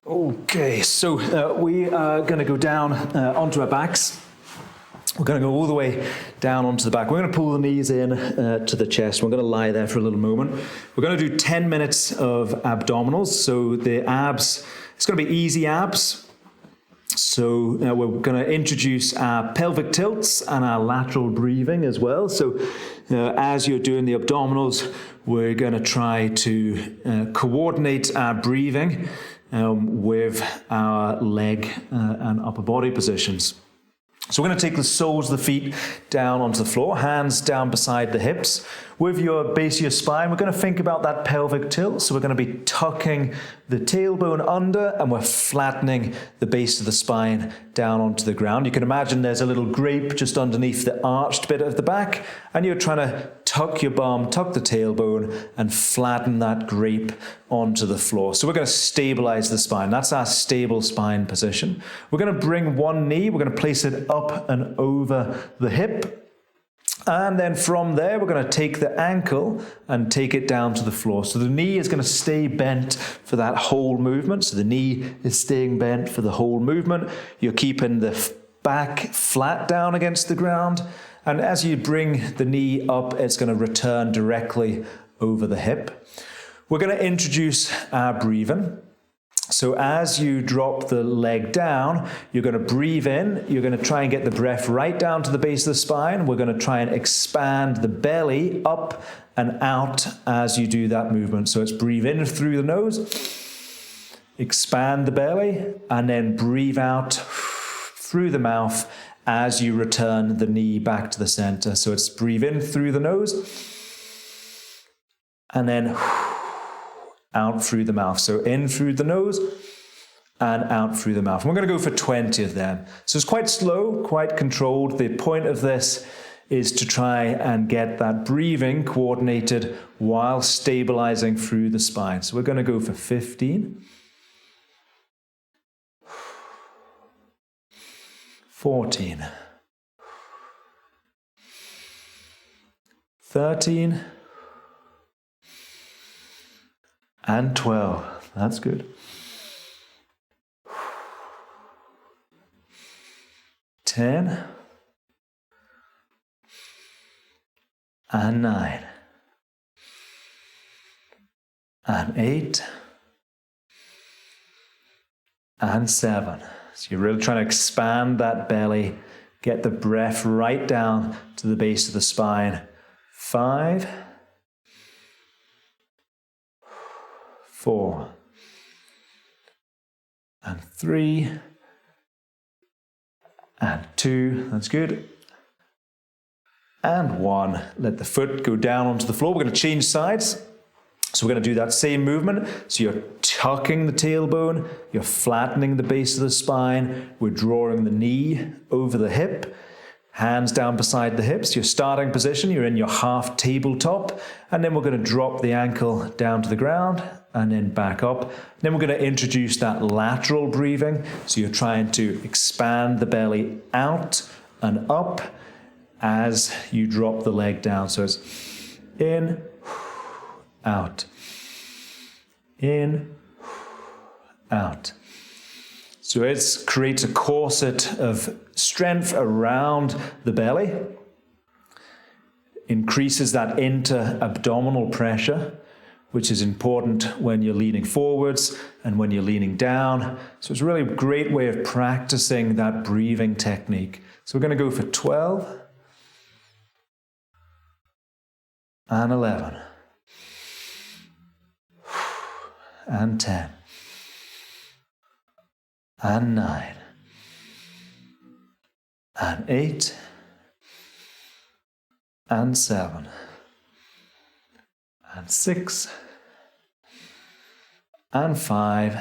Okay, so we are going to go down onto our backs. We're going to go all the way down onto the back. We're going to pull the knees in to the chest. We're going to lie there for a little moment. We're going to do 10 minutes of abdominals. So the abs, it's going to be easy abs. So we're going to introduce our pelvic tilts and our lateral breathing as well. So as you're doing the abdominals, we're going to try to coordinate our breathing with our leg and upper body positions. So we're going to take the soles of the feet down onto the floor, hands down beside the hips. With your base of your spine, we're going to think about that pelvic tilt. So we're going to be tucking the tailbone under and we're flattening the base of the spine down onto the ground. You can imagine there's a little grape just underneath the arched bit of the back, and you're trying to tuck your bum, tuck the tailbone, and flatten that grape onto the floor. So we're going to stabilize the spine. That's our stable spine position. We're going to bring one knee, we're going to place it up and over the hip. And then from there, we're going to take the ankle and take it down to the floor. So the knee is going to stay bent for that whole movement. So the knee is staying bent for the whole movement. You're keeping the back flat down against the ground. And as you bring the knee up, it's going to return directly over the hip. We're going to introduce our breathing. So as you drop the leg down, you're going to breathe in. You're going to try and get the breath right down to the base of the spine. We're going to try and expand the belly up and out as you do that movement. So it's breathe in through the nose, expand the belly, and then breathe out through the mouth as you return the knee back to the center. So it's breathe in through the nose, and then out through the mouth. So in through the nose and out through the mouth. And we're going to go for 20 of them. So it's quite slow, quite controlled. The point of this is to try and get that breathing coordinated while stabilizing through the spine. So we're going to go for 15, 14, 13, and 12. That's good. 10 and 9 and 8 and 7. So you're really trying to expand that belly, get the breath right down to the base of the spine. 5, 4 and 3 and 2. That's good. And 1. Let the foot go down onto the floor. We're going to change sides. So we're going to do that same movement. So you're tucking the tailbone, you're flattening the base of the spine, we're drawing the knee over the hip, hands down beside the hips. Your starting position, you're in your half tabletop, and then we're going to drop the ankle down to the ground and then back up. Then we're going to introduce that lateral breathing. So you're trying to expand the belly out and up as you drop the leg down. So it's in, out, in, out. So it creates a corset of strength around the belly, increases that inter-abdominal pressure, which is important when you're leaning forwards and when you're leaning down. So it's really a great way of practicing that breathing technique. So we're going to go for 12 and 11 and 10 and 9 and 8 and 7 and 6 and 5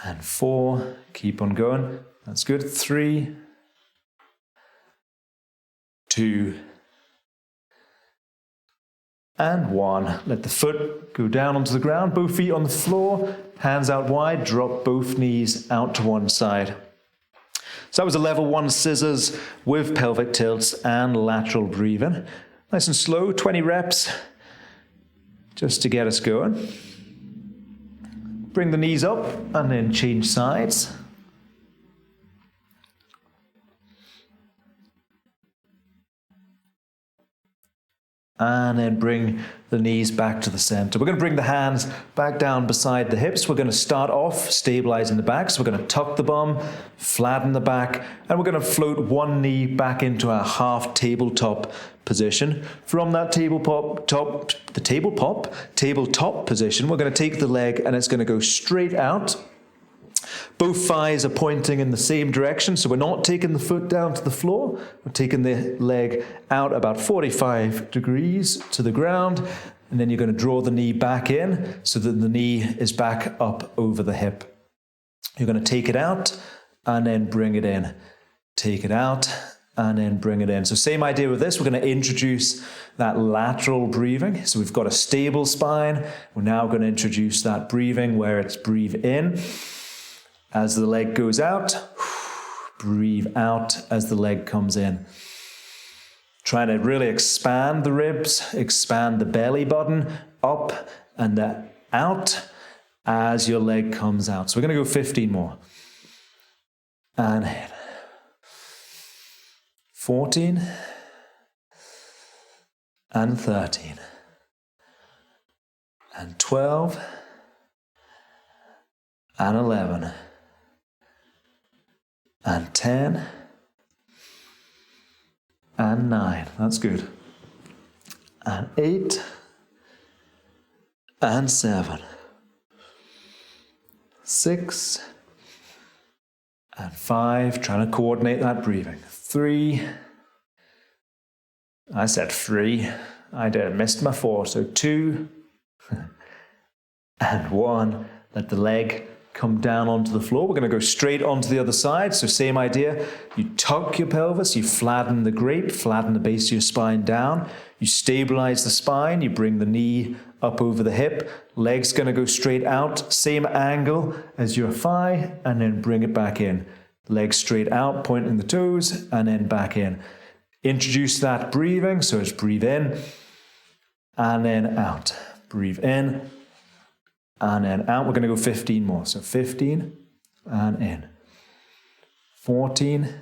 and 4. Keep on going. That's good. 3, 2, and 1. Let the foot go down onto the ground, both feet on the floor, hands out wide, drop both knees out to one side. So that was a level 1 scissors with pelvic tilts and lateral breathing. Nice and slow, 20 reps, just to get us going. Bring the knees up and then change sides. And then bring the knees back to the center. We're going to bring the hands back down beside the hips. We're going to start off stabilizing the back. So we're going to tuck the bum, flatten the back, and we're going to float one knee back into our half tabletop position. From that tabletop position, we're going to take the leg and it's going to go straight out. Both thighs are pointing in the same direction, so we're not taking the foot down to the floor. We're taking the leg out about 45 degrees to the ground, and then you're going to draw the knee back in so that the knee is back up over the hip. You're going to take it out and then bring it in. Take it out and then bring it in. So same idea with this. We're going to introduce that lateral breathing. So we've got a stable spine. We're now going to introduce that breathing where it's breathe in as the leg goes out, breathe out as the leg comes in. Trying to really expand the ribs, expand the belly button, up and out as your leg comes out. So we're going to go 15 more. And in. 14 and 13 and 12 and 11 and 10 and 9. That's good. And 8 and 7, 6 and 5. Trying to coordinate that breathing. 3. I said 3. I missed my 4. So 2 and 1. Let the leg come down onto the floor. We're going to go straight onto the other side. So same idea. You tuck your pelvis, you flatten the grape, flatten the base of your spine down. You stabilize the spine, you bring the knee up over the hip. Leg's going to go straight out, same angle as your thigh, and then bring it back in. Legs straight out, pointing the toes, and then back in. Introduce that breathing. So it's breathe in, and then out. Breathe in, and then out. We're going to go 15 more. So 15 and in. 14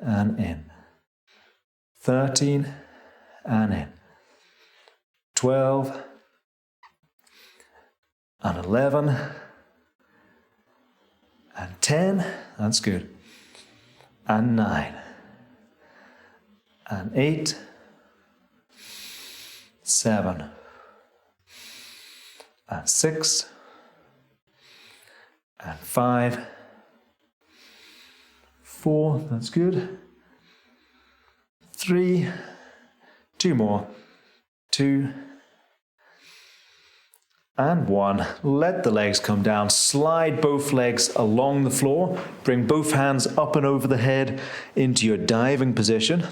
and in. 13 and in. 12 and 11 and 10. That's good. And 9 and 8, 7 and 6 and 5, 4, that's good, 3, 2 more, 2 and 1. Let the legs come down. Slide both legs along the floor. Bring both hands up and over the head into your diving position.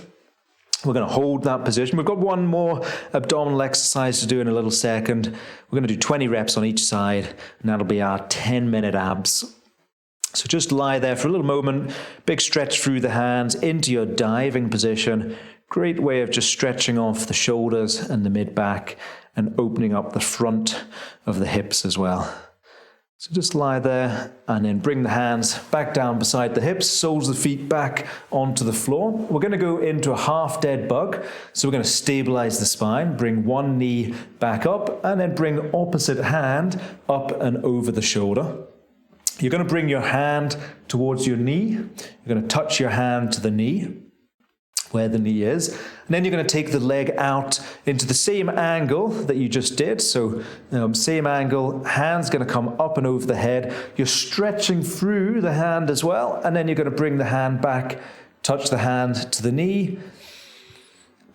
We're going to hold that position. We've got one more abdominal exercise to do in a little second. We're going to do 20 reps on each side, and that'll be our 10-minute abs. So just lie there for a little moment. Big stretch through the hands into your diving position. Great way of just stretching off the shoulders and the mid-back and opening up the front of the hips as well. So just lie there and then bring the hands back down beside the hips, soles of the feet back onto the floor. We're going to go into a half dead bug. So we're going to stabilize the spine, bring one knee back up, and then bring opposite hand up and over the shoulder. You're going to bring your hand towards your knee. You're going to touch your hand to the knee, where the knee is. And then you're going to take the leg out into the same angle that you just did. So same angle, hand's going to come up and over the head. You're stretching through the hand as well. And then you're going to bring the hand back, touch the hand to the knee,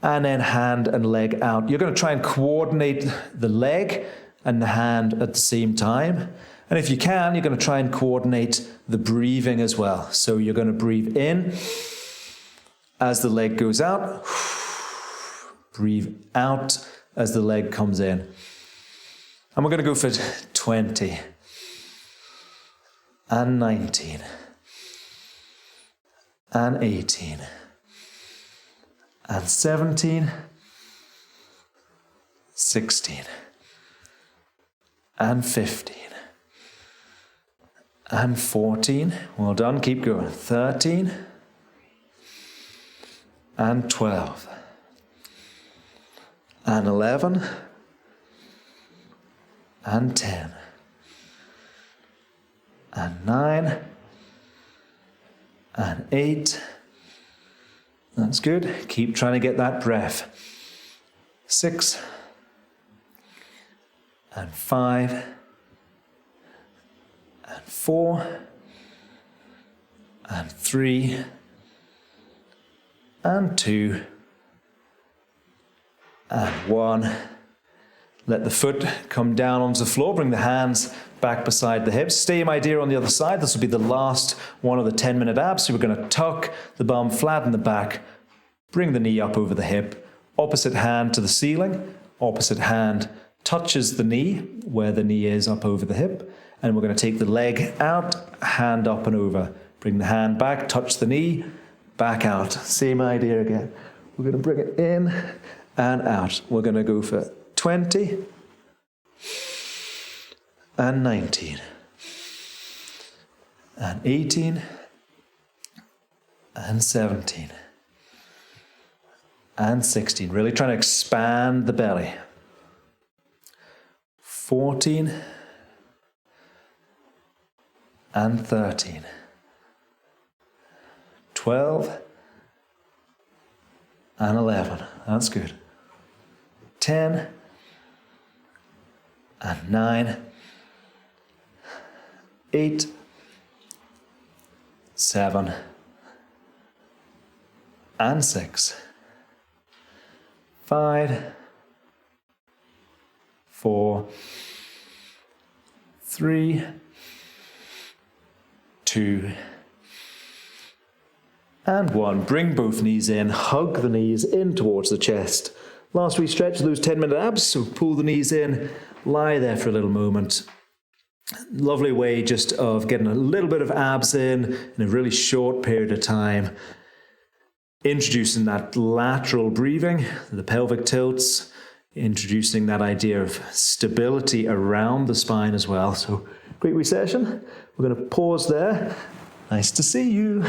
and then hand and leg out. You're going to try and coordinate the leg and the hand at the same time. And if you can, you're going to try and coordinate the breathing as well. So you're going to breathe in as the leg goes out. Breathe out as the leg comes in. And we're going to go for 20 and 19 and 18 and 17, 16 and 15 And 14. Well done. Keep going. 13. And 12. And 11. And 10. And 9. And 8. That's good. Keep trying to get that breath. 6. And 5. And 4. And 3. And 2. And 1. Let the foot come down onto the floor. Bring the hands back beside the hips. Stay, my dear, on the other side. This will be the last one of the 10-minute abs. So we're going to tuck the bum, flatten the back, bring the knee up over the hip. Opposite hand to the ceiling. Opposite hand touches the knee where the knee is up over the hip. And we're going to take the leg out, hand up and over. Bring the hand back, touch the knee, back out. Same idea again. We're going to bring it in and out. We're going to go for 20 and 19 and 18 and 17 and 16. Really trying to expand the belly. 14 and 13. 12 and 11. That's good. 10 and 9, 8, 7, and 6, 5, 4, 3, 2, and 1. Bring both knees in, hug the knees in towards the chest. Last wee stretch of those 10-minute abs, so pull the knees in, lie there for a little moment. Lovely way just of getting a little bit of abs in a really short period of time. Introducing that lateral breathing, the pelvic tilts, introducing that idea of stability around the spine as well. So great wee session. We're going to pause there. Nice to see you.